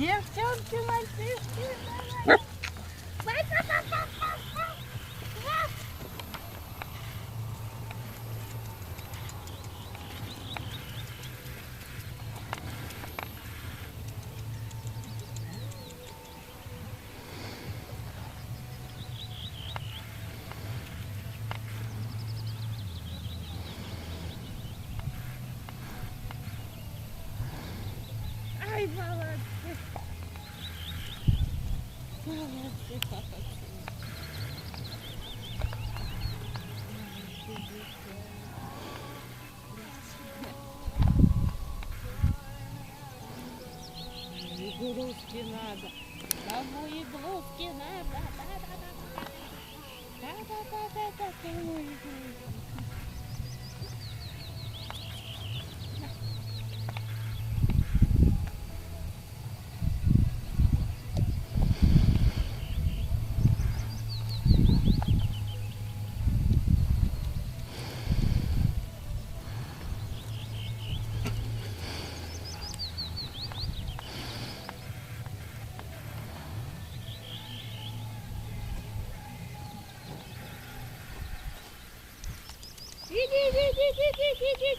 Девчонки, мальчишки, ай, молодцы. Молодцы, молодцы. Игрушки надо. Кому игрушки надо? Да-да-да-да-да. Кому игрушки? Иди, иди, иди, иди, иди, иди.